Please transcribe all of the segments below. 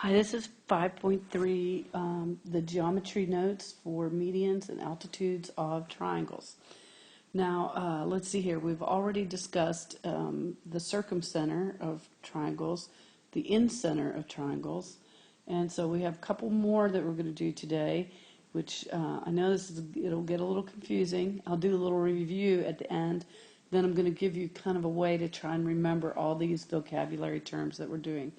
Hi, this is 5.3, the geometry notes for medians and altitudes of triangles. Now, let's see here. We've already discussed the circumcenter of triangles, the incenter of triangles, and so we have a couple more that we're going to do today, which I know it'll get a little confusing. I'll do a little review at the end. Then I'm going to give you kind of a way to try and remember all these vocabulary terms that we're doing.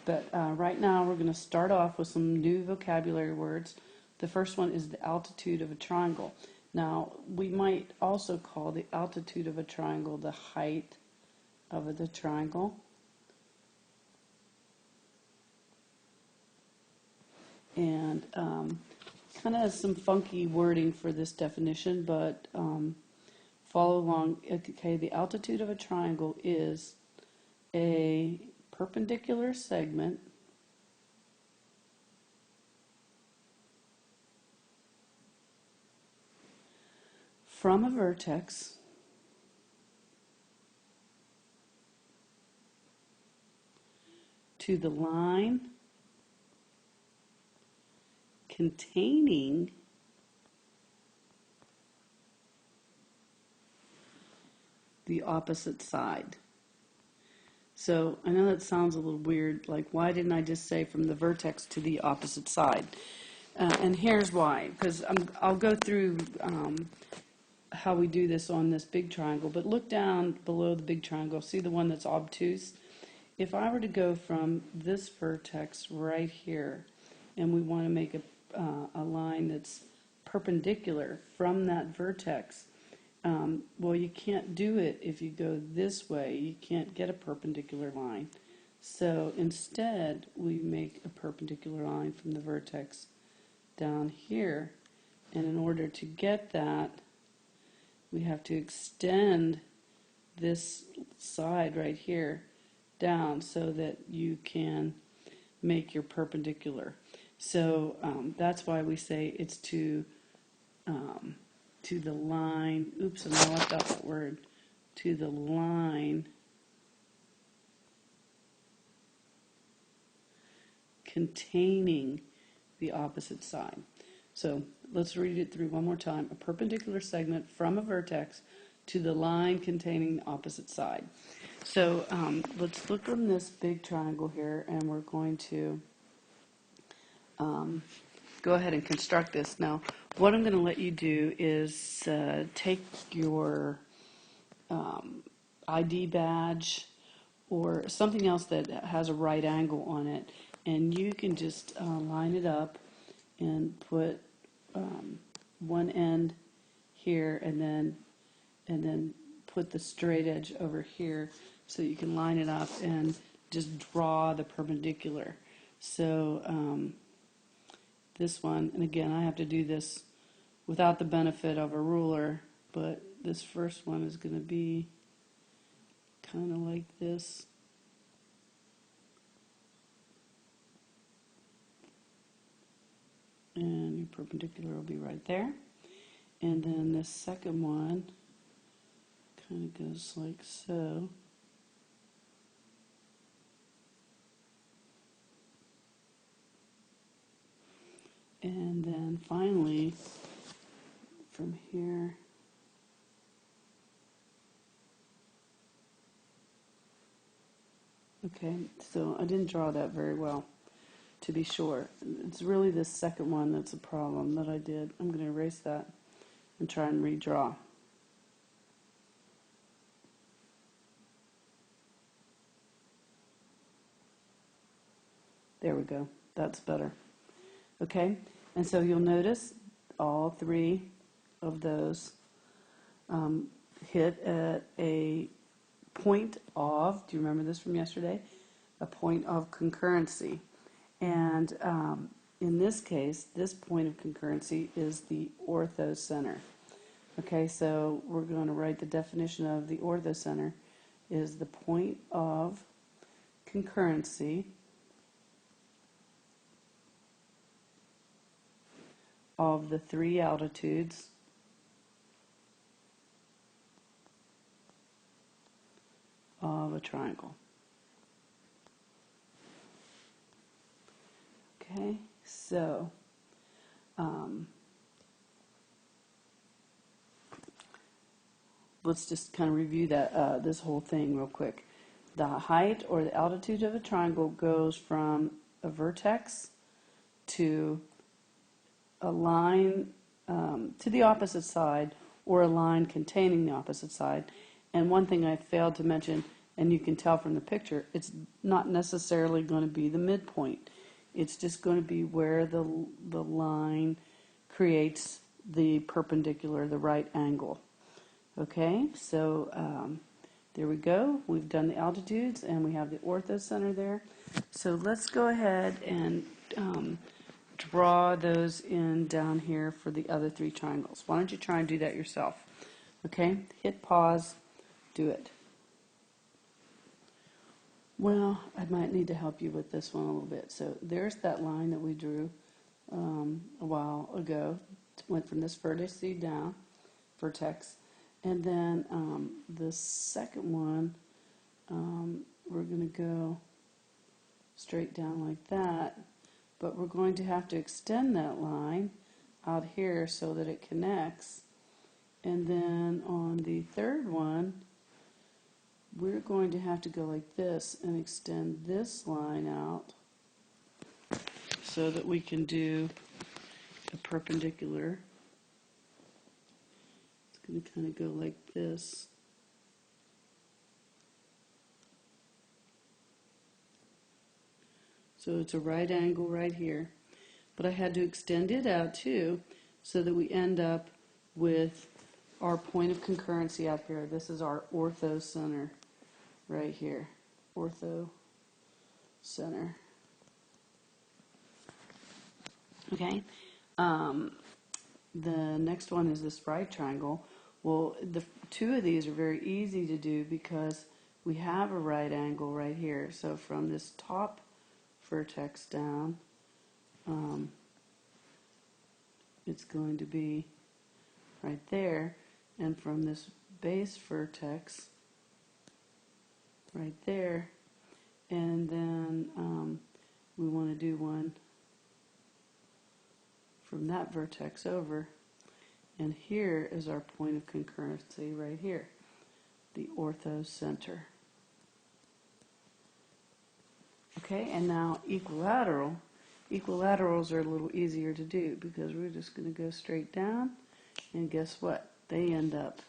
But right now we're going to start off with some new vocabulary words. The first one is the altitude of a triangle. Now, we might also call the altitude of a triangle the height of the triangle. And kind of has some funky wording for this definition, but follow along. Okay, the altitude of a triangle is a perpendicular segment from a vertex to the line containing the opposite side. So I know that sounds a little weird, like why didn't I just say from the vertex to the opposite side? And here's why, because I'll go through how we do this on this big triangle, but look down below the big triangle, see the one that's obtuse? If I were to go from this vertex right here, and we want to make a line that's perpendicular from that vertex, well, you can't do it if you go this way. You can't get a perpendicular line. So instead, we make a perpendicular line from the vertex down here. And in order to get that, we have to extend this side right here down so that you can make your perpendicular. So that's why we say it's to the line, oops, and I left out that word, to the line containing the opposite side. So let's read it through one more time. A perpendicular segment from a vertex to the line containing the opposite side. So let's look on this big triangle here, and we're going to go ahead and construct this. Now, what I'm going to let you do is take your ID badge or something else that has a right angle on it, and you can just line it up and put one end here, and then put the straight edge over here, so you can line it up and just draw the perpendicular. So this one, and again, I have to do this without the benefit of a ruler, but this first one is going to be kind of like this. And your perpendicular will be right there. And then the second one kind of goes like so. And then finally, from here, okay, so I didn't draw that very well, to be sure. It's really this second one that's a problem that I did. I'm going to erase that and try and redraw. There we go. That's better. Okay, and so you'll notice all three of those hit at a point of, do you remember this from yesterday? A point of concurrency. And in this case, this point of concurrency is the orthocenter. Okay, so we're going to write the definition of the orthocenter is the point of concurrency of the three altitudes of a triangle. Okay, so let's just kind of review that this whole thing real quick. The height or the altitude of a triangle goes from a vertex to a line to the opposite side, or a line containing the opposite side. And one thing I failed to mention, and you can tell from the picture, it's not necessarily going to be the midpoint. It's just going to be where the line creates the perpendicular, the right angle. Okay, so there we go. We've done the altitudes and we have the orthocenter there. So let's go ahead and draw those in down here for the other three triangles. Why don't you try and do that yourself? Okay, hit pause, do it. Well, I might need to help you with this one a little bit. So there's that line that we drew a while ago. It went from this vertex down, and then the second one, we're going to go straight down like that, but we're going to have to extend that line out here so that it connects. And then on the third one, we're going to have to go like this and extend this line out so that we can do a perpendicular. It's going to kind of go like this. So it's a right angle right here. But I had to extend it out too so that we end up with our point of concurrency out here. This is our orthocenter right here. Orthocenter. Okay. The next one is this right triangle. Well, the two of these are very easy to do because we have a right angle right here. So from this top vertex down, it's going to be right there, and from this base vertex right there, and then we want to do one from that vertex over, and here is our point of concurrency right here, the orthocenter. Okay, and now equilateral. Equilaterals are a little easier to do because we're just going to go straight down, and guess what? They end up,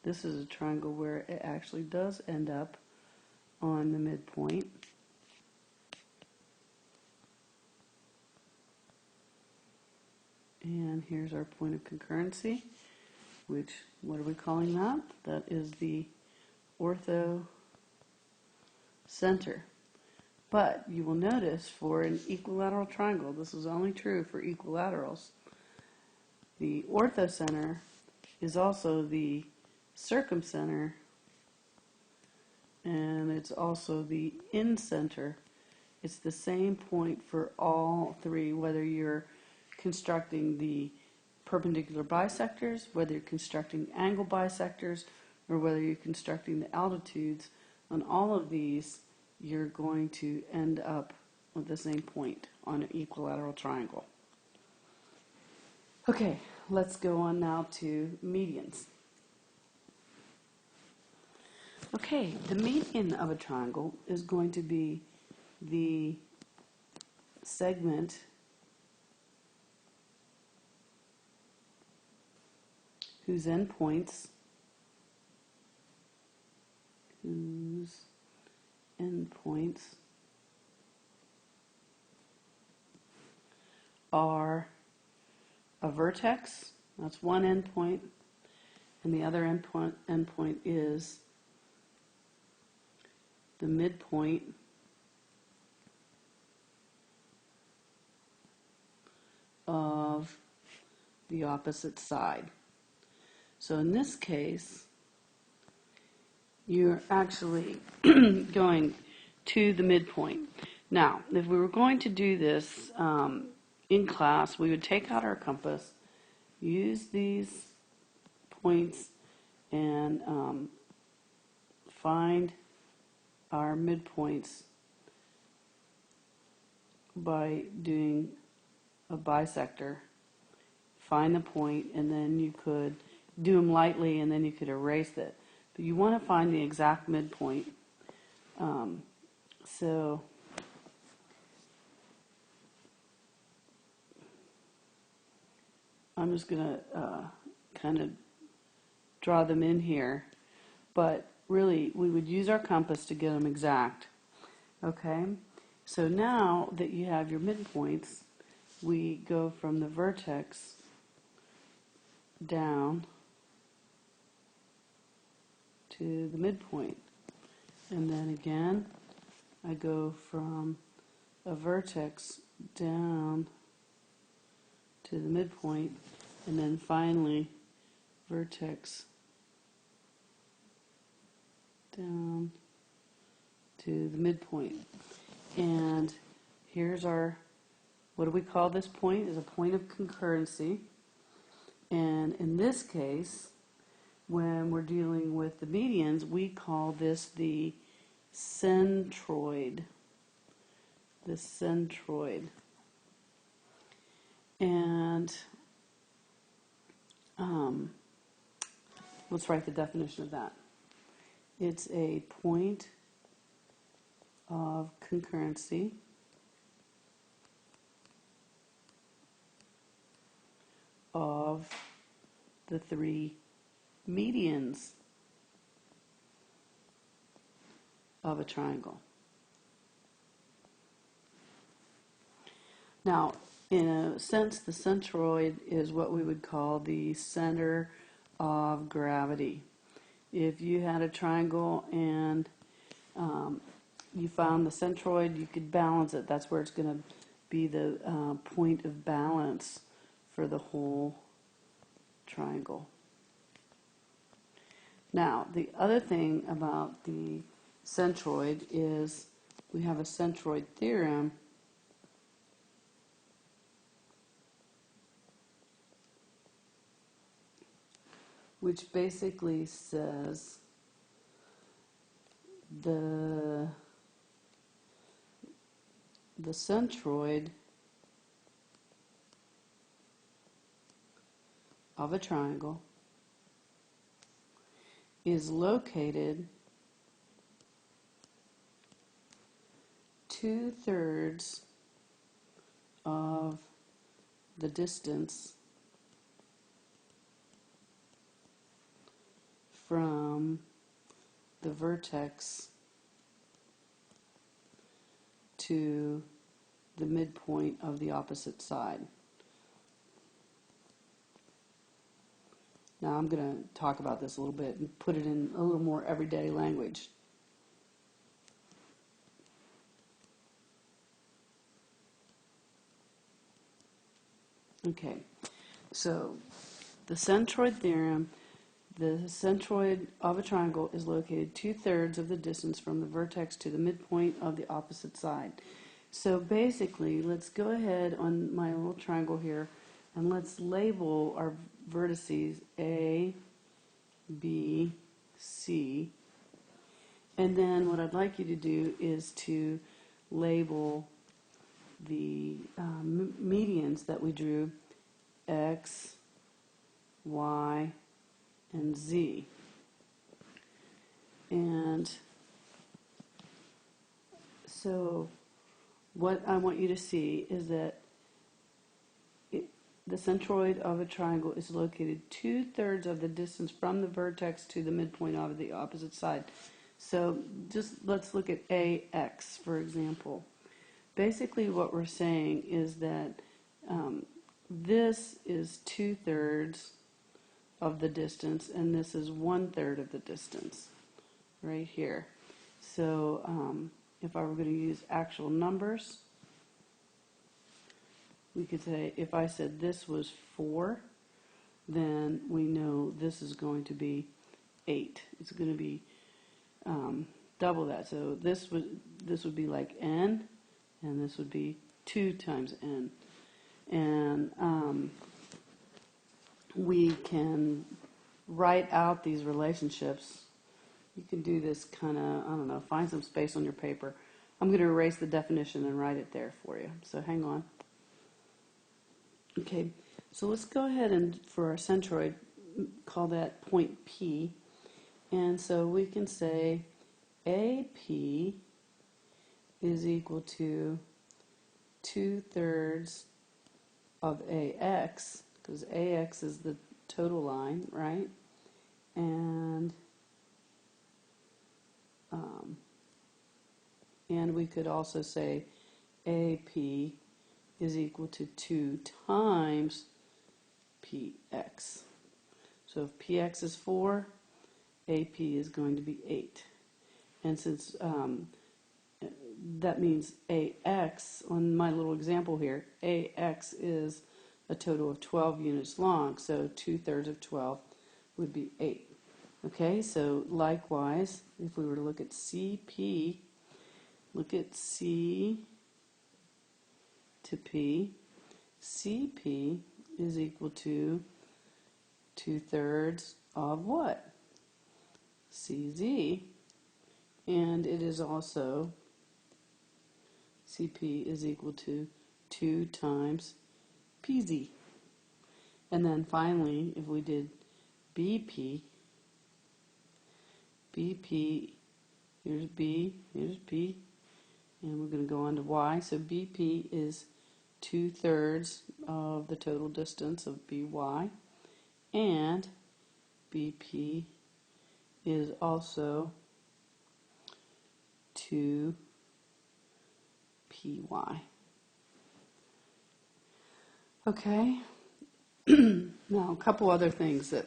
this is a triangle where it actually does end up on the midpoint. And here's our point of concurrency, which, what are we calling that? That is the orthocenter. But you will notice for an equilateral triangle, this is only true for equilaterals, the orthocenter is also the circumcenter, and it's also the incenter. It's the same point for all three, whether you're constructing the perpendicular bisectors, whether you're constructing angle bisectors, or whether you're constructing the altitudes. On all of these, you're going to end up with the same point on an equilateral triangle. Okay, let's go on now to medians. Okay, the median of a triangle is going to be the segment whose endpoints are a vertex, that's one endpoint, and the other endpoint is the midpoint of the opposite side. So in this case, you're actually going to the midpoint. Now, if we were going to do this in class, we would take out our compass, use these points, and find our midpoints by doing a bisector, find the point, and then you could do them lightly, and then you could erase it. But you want to find the exact midpoint. So I'm just going to kind of draw them in here. But really, we would use our compass to get them exact. Okay? So now that you have your midpoints, we go from the vertex down to the midpoint. And then again, I go from a vertex down to the midpoint, and then finally vertex down to the midpoint. And here's our, what do we call this point? Is a point of concurrency. And in this case, when we're dealing with the medians, we call this the centroid. The centroid. And let's write the definition of that. It's a point of concurrency of the three medians of a triangle. Now, in a sense, the centroid is what we would call the center of gravity. If you had a triangle and you found the centroid, you could balance it. That's where it's going to be the point of balance for the whole triangle. Now, the other thing about the centroid is we have a centroid theorem which basically says the centroid of a triangle is located 2/3 of the distance from the vertex to the midpoint of the opposite side. Now I'm going to talk about this a little bit and put it in a little more everyday language. Okay, so the centroid theorem, the centroid of a triangle is located 2/3 of the distance from the vertex to the midpoint of the opposite side. So basically, let's go ahead on my little triangle here and let's label our vertices A, B, C. And then what I'd like you to do is to label the medians that we drew, X, Y, and Z. And so what I want you to see is that the centroid of a triangle is located 2/3 of the distance from the vertex to the midpoint of the opposite side. So just let's look at AX, for example. Basically what we're saying is that this is 2/3 of the distance, and this is 1/3 of the distance, right here. So if I were going to use actual numbers, we could say if I said this was 4, then we know this is going to be 8. It's going to be double that. So this would be like n, and this would be 2 times n. And we can write out these relationships. You can do this kind of, I don't know, find some space on your paper. I'm going to erase the definition and write it there for you. So hang on. Okay, so let's go ahead and, for our centroid, call that point P. And so we can say AP is equal to 2/3 of AX, because AX is the total line, right? And we could also say AP is equal to 2 times PX. So if PX is 4, AP is going to be 8. And since that means AX, on my little example here, AX is a total of 12 units long, so 2/3 of 12 would be 8. Okay, so likewise, if we were to look at CP, look at C to P, CP is equal to 2/3 of what? CZ, and it is also, CP is equal to 2 times PZ. And then finally, if we did BP, here's B, here's P, and we're going to go on to Y. So BP is 2/3 of the total distance of BY, and BP is also 2 PY. Okay, now a couple other things that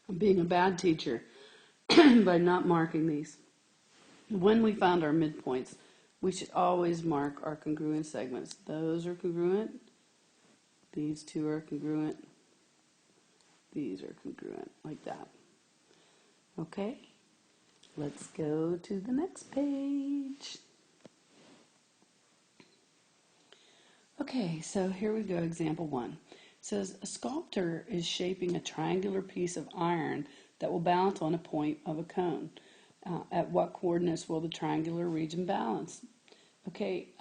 I'm being a bad teacher by not marking these. When we found our midpoints, we should always mark our congruent segments. Those are congruent, these two are congruent, these are congruent, like that. Okay, let's go to the next page. Okay, so here we go, example 1. It says, a sculptor is shaping a triangular piece of iron that will balance on a point of a cone. At what coordinates will the triangular region balance? Okay,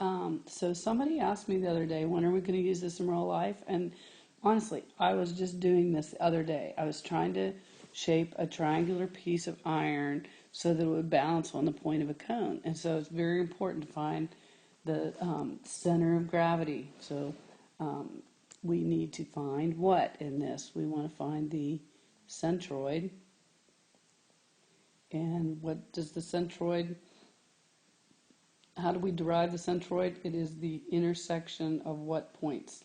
so somebody asked me the other day, when are we going to use this in real life? And honestly, I was just doing this the other day. I was trying to shape a triangular piece of iron so that it would balance on the point of a cone. And so it's very important to find the center of gravity. So we need to find what in this? We want to find the centroid. And what does the centroid, how do we derive the centroid? It is the intersection of what points?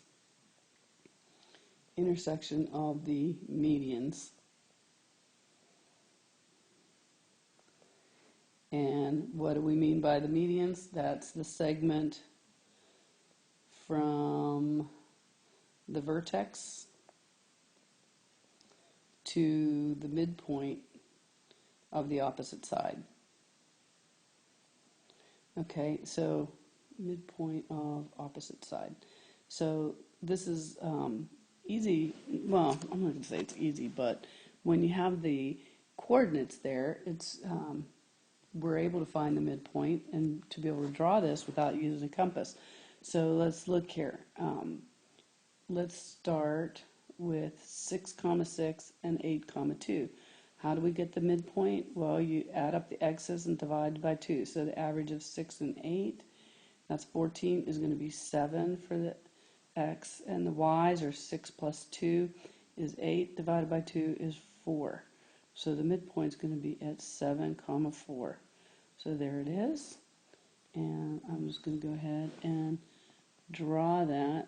Intersection of the medians. And what do we mean by the medians? That's the segment from the vertex to the midpoint of the opposite side. Okay, so midpoint of opposite side. So this is easy. Well, I'm not going to say it's easy, but when you have the coordinates there, it's we're able to find the midpoint and to be able to draw this without using a compass. So let's look here. Let's start with 6, 6 and 8, 2. How do we get the midpoint? Well, you add up the x's and divide by 2. So the average of 6 and 8, that's 14, is going to be 7 for the x, and the y's are 6 plus 2 is 8, divided by 2 is 4. So the midpoint is going to be at 7, 4. So there it is. And I'm just going to go ahead and draw that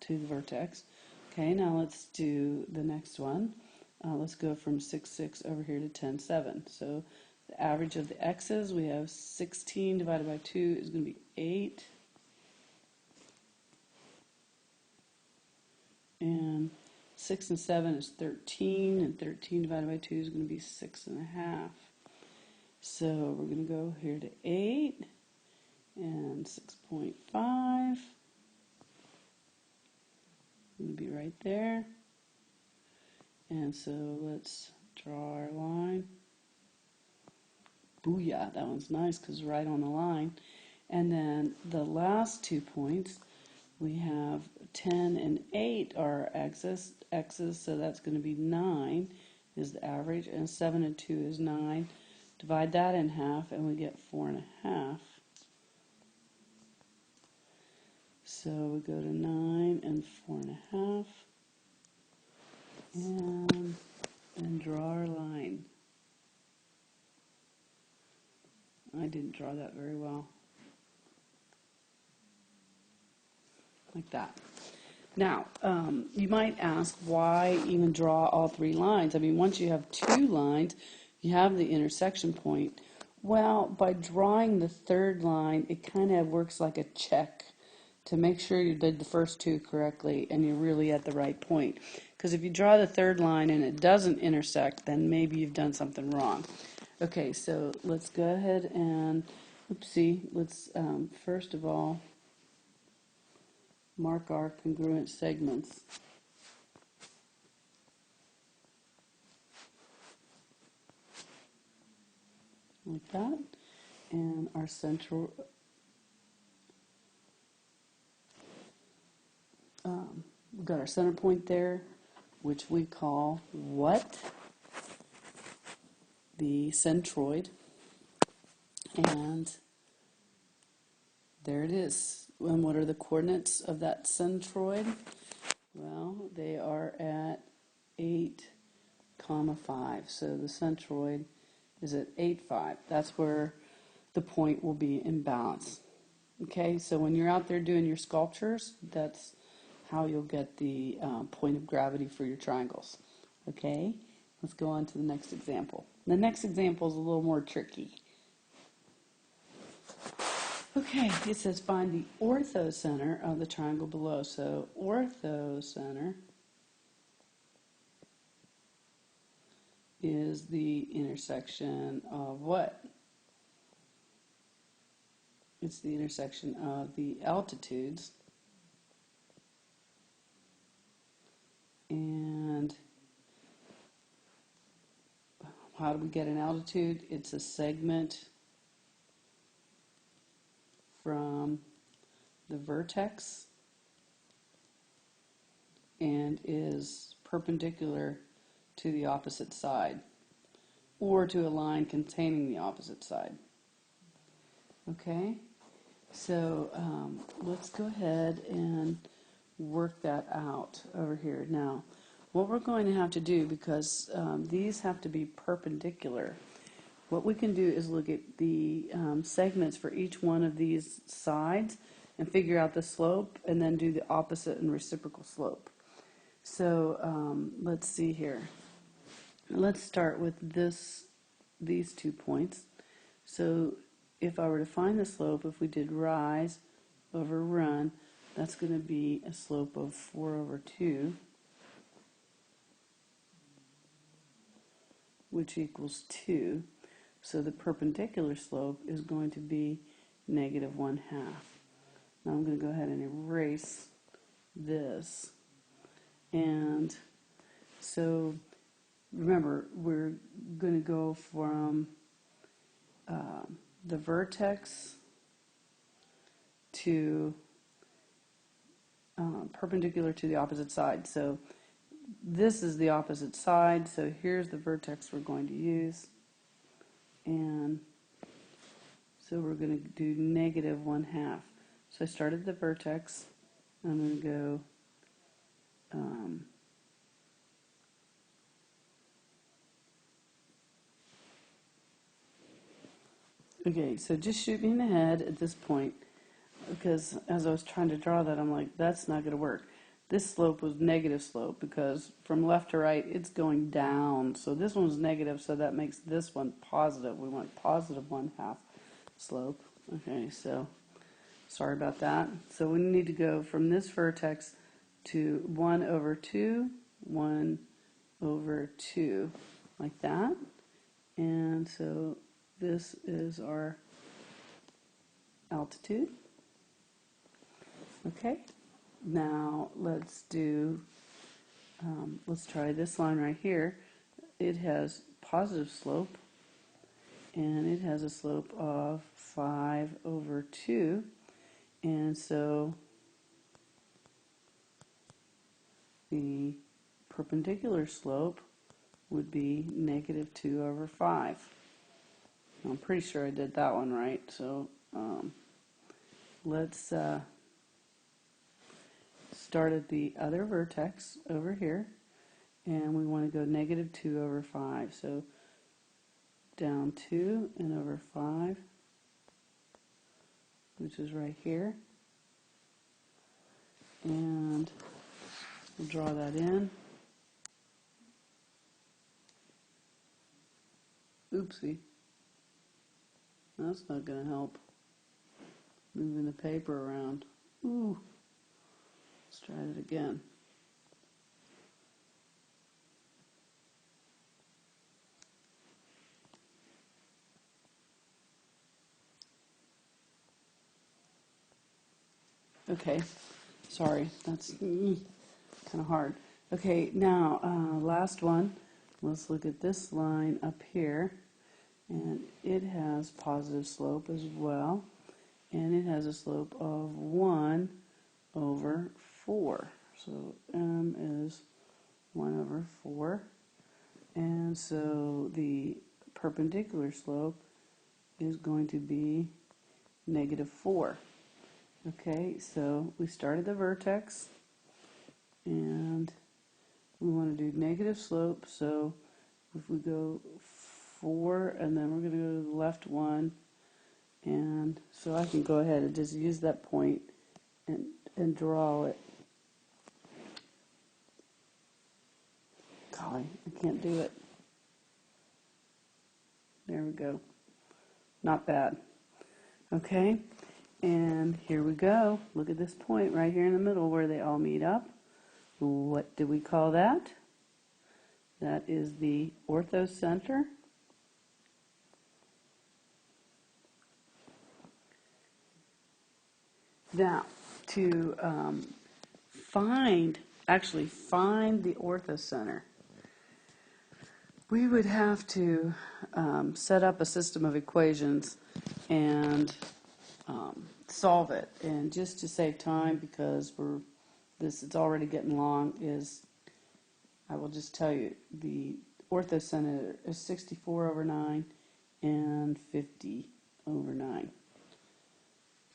to the vertex. Okay, now let's do the next one. Let's go from 6, 6 over here to 10, 7. So the average of the x's, we have 16 divided by 2 is going to be 8. And 6 and 7 is 13, and 13 divided by 2 is going to be 6.5. So we're going to go here to 8 and 6.5. Going to be right there. And so let's draw our line. Booyah, that one's nice because right on the line. And then the last 2 points, we have 10 and 8 are x's, so that's going to be 9 is the average, and 7 and 2 is 9. Divide that in half, and we get 4.5. So we go to 9 and 4.5, and draw our line. I didn't draw that very well. Like that. Now, you might ask, why even draw all 3 lines? I mean, once you have 2 lines, you have the intersection point. Well, by drawing the 3rd line, it kind of works like a check to make sure you did the first 2 correctly and you're really at the right point. Because if you draw the 3rd line and it doesn't intersect, then maybe you've done something wrong. Okay, so let's go ahead and, let's first of all mark our congruent segments. Like that. And our central, we've got our center point there, which we call what? The centroid. And there it is. And what are the coordinates of that centroid? Well, they are at 8, 5. So the centroid is at 8, 5. That's where the point will be in balance. Okay, so when you're out there doing your sculptures, that's how you'll get the point of gravity for your triangles. Okay, let's go on to the next example. The next example is a little more tricky. Okay, it says find the orthocenter of the triangle below. So orthocenter is the intersection of what? It's the intersection of the altitudes and how do we get an altitude? It's a segment from the vertex and is perpendicular to the opposite side or to a line containing the opposite side. Okay, so let's go ahead and work that out over here. Now, what we're going to have to do, because these have to be perpendicular, what we can do is look at the segments for each one of these sides and figure out the slope and then do the opposite and reciprocal slope. So let's see here. Let's start with these 2 points. So if I were to find the slope, if we did rise over run, that's going to be a slope of 4/2, which equals 2. So the perpendicular slope is going to be -1/2. Now I'm going to go ahead and erase this. And so remember, we're going to go from the vertex to perpendicular to the opposite side. So this is the opposite side. So here's the vertex we're going to use. And so we're going to do -1/2. So I started the vertex. I'm going to go okay, so just shoot me in the head at this point, because as I was trying to draw that, I'm like, that's not going to work. This slope was negative slope because from left to right, it's going down. So this one's negative, so that makes this one positive. We want +1/2 slope. Okay, so sorry about that. So we need to go from this vertex to 1/2, 1/2, like that. And so this is our altitude. Okay, now let's try this line right here. It has positive slope, and it has a slope of 5/2, and so the perpendicular slope would be -2/5. I'm pretty sure I did that one right, so let's start at the other vertex over here, and we want to go -2/5, so down 2 and over 5, which is right here, and we'll draw that in. Oopsie, that's not going to help. Moving the paper around. Ooh, let's try it again. Okay, sorry, that's kind of hard. Okay, now last one. Let's look at this line up here, and it has positive slope as well, and it has a slope of 1/4. So m is 1/4, and so the perpendicular slope is going to be -4. Okay, so we started the vertex, and we want to do negative slope, so if we go 4, and then we're going to go to the left 1, and so I can go ahead and just use that point and draw it. Golly, I can't do it. There we go. Not bad. Okay, and here we go. Look at this point right here in the middle where they all meet up. What do we call that? That is the orthocenter. Now, to find the orthocenter, we would have to set up a system of equations and solve it. And just to save time, because it's already getting long, I will just tell you the orthocenter is 64/9 and 50/9.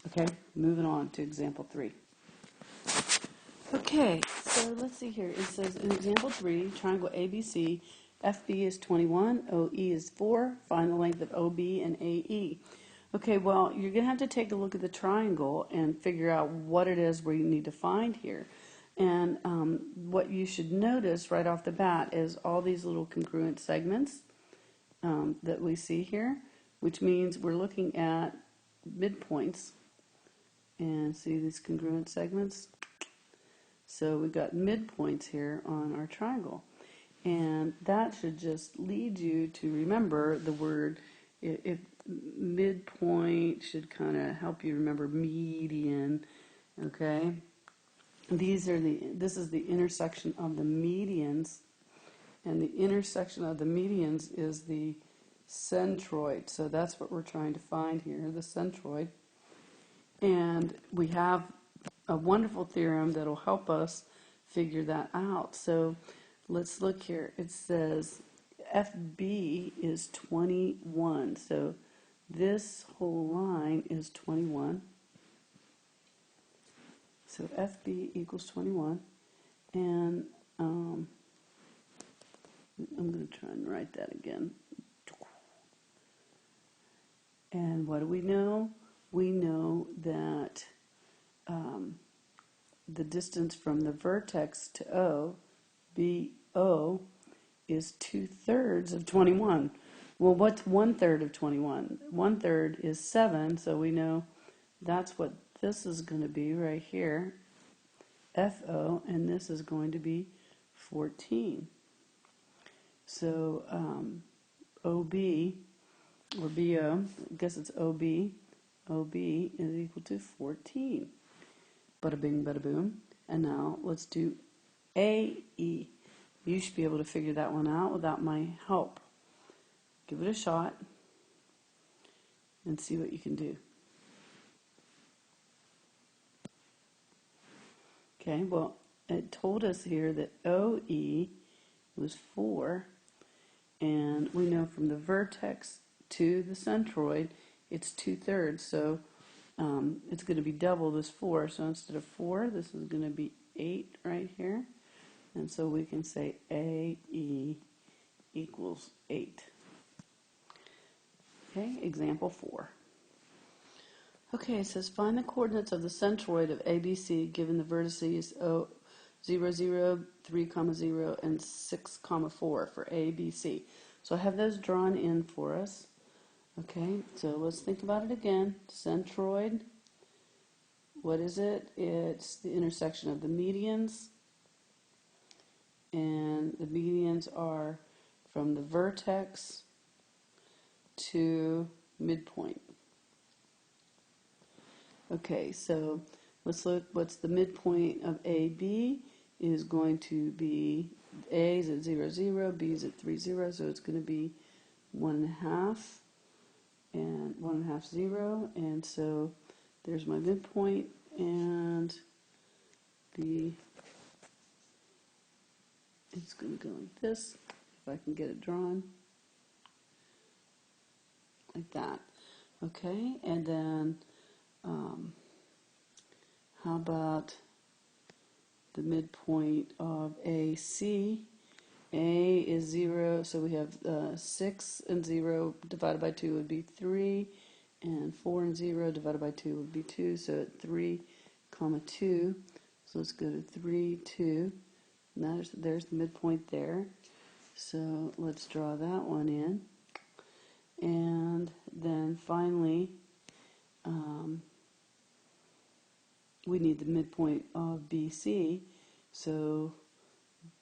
Okay, moving on to example 3. Okay, so let's see here. It says in example 3, triangle ABC, FB is 21, OE is 4. Find the length of OB and AE. Okay, well, you're going to have to take a look at the triangle and figure out what it is where you need to find here. And what you should notice right off the bat is all these little congruent segments that we see here, which means we're looking at midpoints. And see these congruent segments? So we've got midpoints here on our triangle. And that should just lead you to remember the word, if midpoint should kind of help you remember median, okay? This is the intersection of the medians, and the intersection of the medians is the centroid. So that's what we're trying to find here, the centroid. And we have a wonderful theorem that'll help us figure that out. So let's look here. It says FB is 21. So this whole line is 21. So FB equals 21. And I'm going to try and write that again. And what do we know? We know that the distance from the vertex to O, BO, is 2/3 of 21. Well, what's 1/3 of 21? 1/3 is 7, so we know that's what this is going to be right here, FO, and this is going to be 14. So OB, or BO, I guess it's OB is equal to 14. Bada bing, bada boom. And now let's do AE. You should be able to figure that one out without my help. Give it a shot. and see what you can do. Okay, well, it told us here that OE was 4, and we know from the vertex to the centroid, it's 2/3, so it's going to be double this 4. So instead of 4, this is going to be 8 right here. And so we can say AE equals 8. Okay, example 4. Okay, it says find the coordinates of the centroid of ABC given the vertices 0, 0, 3, 0, and 6, 4 for ABC. So I have those drawn in for us. Okay, so let's think about it again. Centroid, what is it? It's the intersection of the medians, and the medians are from the vertex to midpoint. Okay, so let's look. What's the midpoint of AB is going to be, A is at 0, 0, B is at 3, 0, so it's going to be 1.5 and 1.5, 0, and so there's my midpoint, and it's going to go like this, if I can get it drawn, like that. Okay, and then how about the midpoint of AC? A is 0, so we have 6 and 0 divided by 2 would be 3, and 4 and 0 divided by 2 would be 2, so at 3, 2. So let's go to 3, 2. And there's the midpoint there. So let's draw that one in. And then finally, we need the midpoint of BC. So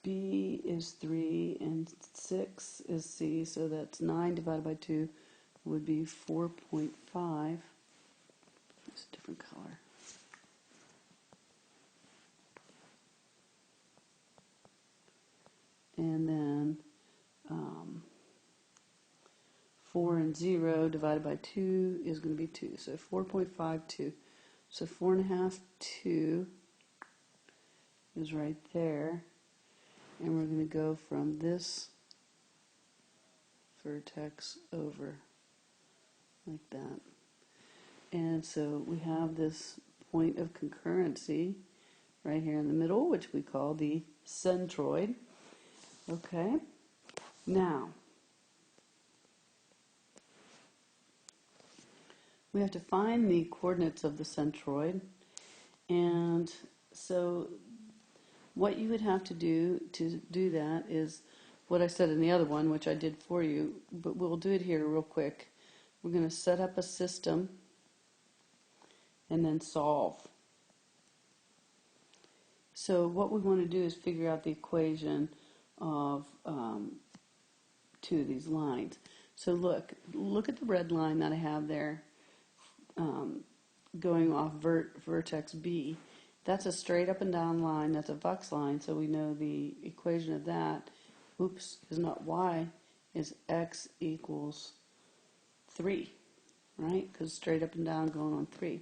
B is 3 and 6 is C, so that's 9 divided by 2 would be 4.5. It's a different color. And then 4 and 0 divided by 2 is going to be 2, so 4.52. So 4.5, 2 is right there. And we're going to go from this vertex over like that. And so we have this point of concurrency right here in the middle, which we call the centroid. Okay, now we have to find the coordinates of the centroid. And so what you would have to do that is what I said in the other one, which I did for you, but we'll do it here real quick. We're going to set up a system and then solve. So what we want to do is figure out the equation of two of these lines. So look at the red line that I have there going off vertex B. That's a straight up and down line. That's a Vux line, so we know the equation of that, is not y, is x equals 3, right? Because straight up and down going on 3.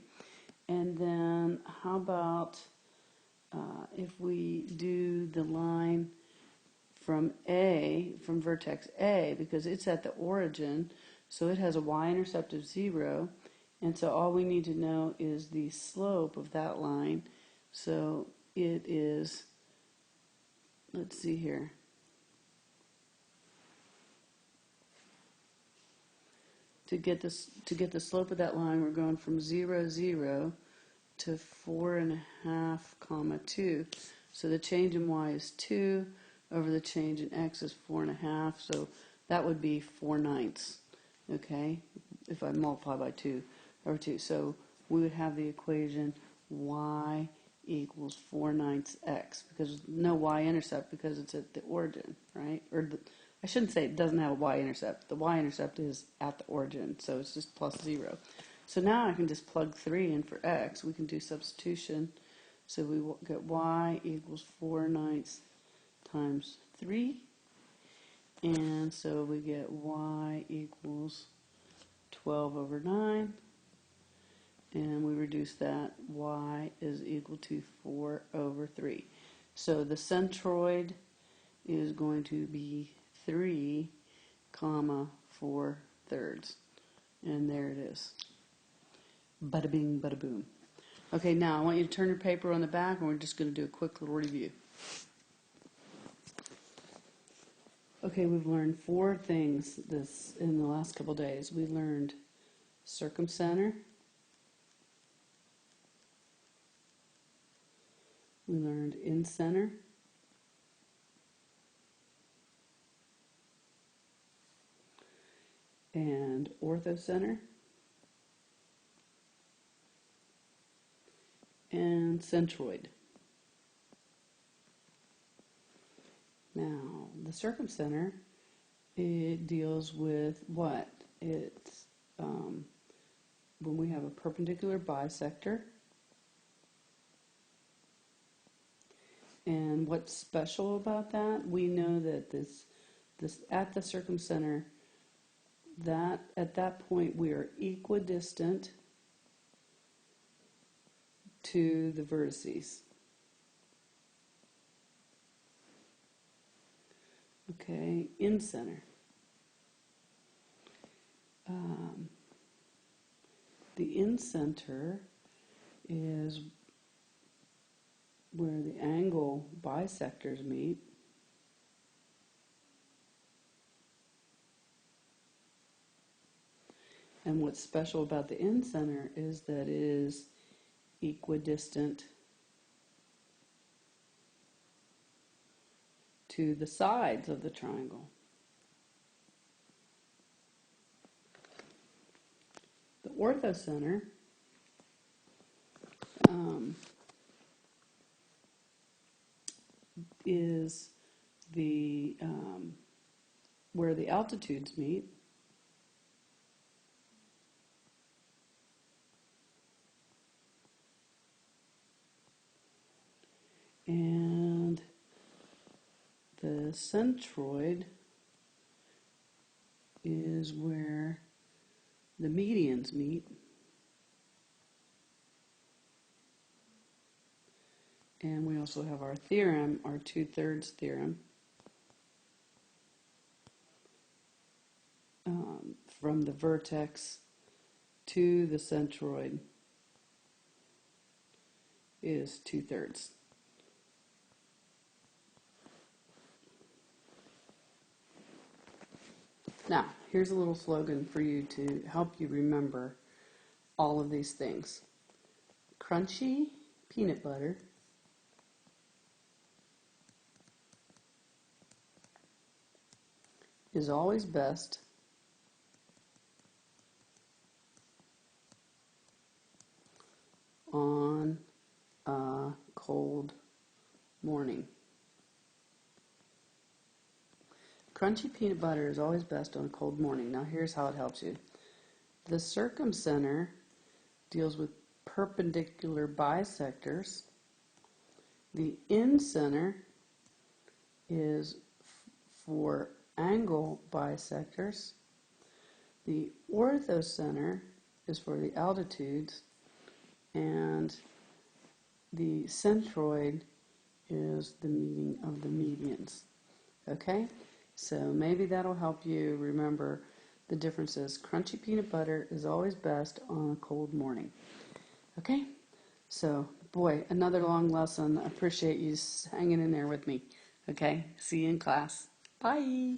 And then how about if we do the line from vertex A, because it's at the origin, so it has a y-intercept of 0, and so all we need to know is the slope of that line. So it is, let's see here, to get the slope of that line, we're going from 0, 0 to 4.5, 2. So the change in y is 2 over the change in x is 4.5. So that would be 4/9. Okay, if I multiply by 2 over 2. So we would have the equation y equals 4/9 x, because no y-intercept because it's at the origin, right? I shouldn't say it doesn't have a y-intercept. The y-intercept is at the origin, so it's just plus 0. So now I can just plug 3 in for x. We can do substitution. So we will get y equals 4/9 times 3. And so we get y equals 12 over 9. And we reduce that, y is equal to 4 over 3. So the centroid is going to be 3, comma, 4/3. And there it is. Bada bing, bada boom. Okay, now I want you to turn your paper on the back, and we're just going to do a quick little review. Okay, we've learned 4 things this in the last couple days. We learned circumcenter. We learned incenter. And orthocenter. And centroid. Now, the circumcenter, it deals with what? It's when we have a perpendicular bisector. And what's special about that? We know that this at the circumcenter, that at that point we are equidistant to the vertices. Okay, incenter. The incenter is where the angle bisectors meet. And what's special about the incenter is that it is equidistant to the sides of the triangle. The orthocenter is the where the altitudes meet. And the centroid is where the medians meet. And we also have our theorem, our 2/3 theorem, from the vertex to the centroid is 2/3. Now, here's a little slogan for you to help you remember all of these things. Crunchy peanut butter is always best on a cold morning. Crunchy peanut butter is always best on a cold morning. Now here's how it helps you. The circumcenter deals with perpendicular bisectors. The incenter is for angle bisectors. The orthocenter is for the altitudes. And the centroid is the meeting of the medians. Okay? So maybe that'll help you remember the differences. Crunchy peanut butter is always best on a cold morning. Okay? So, boy, another long lesson. I appreciate you hanging in there with me. Okay? See you in class. Bye.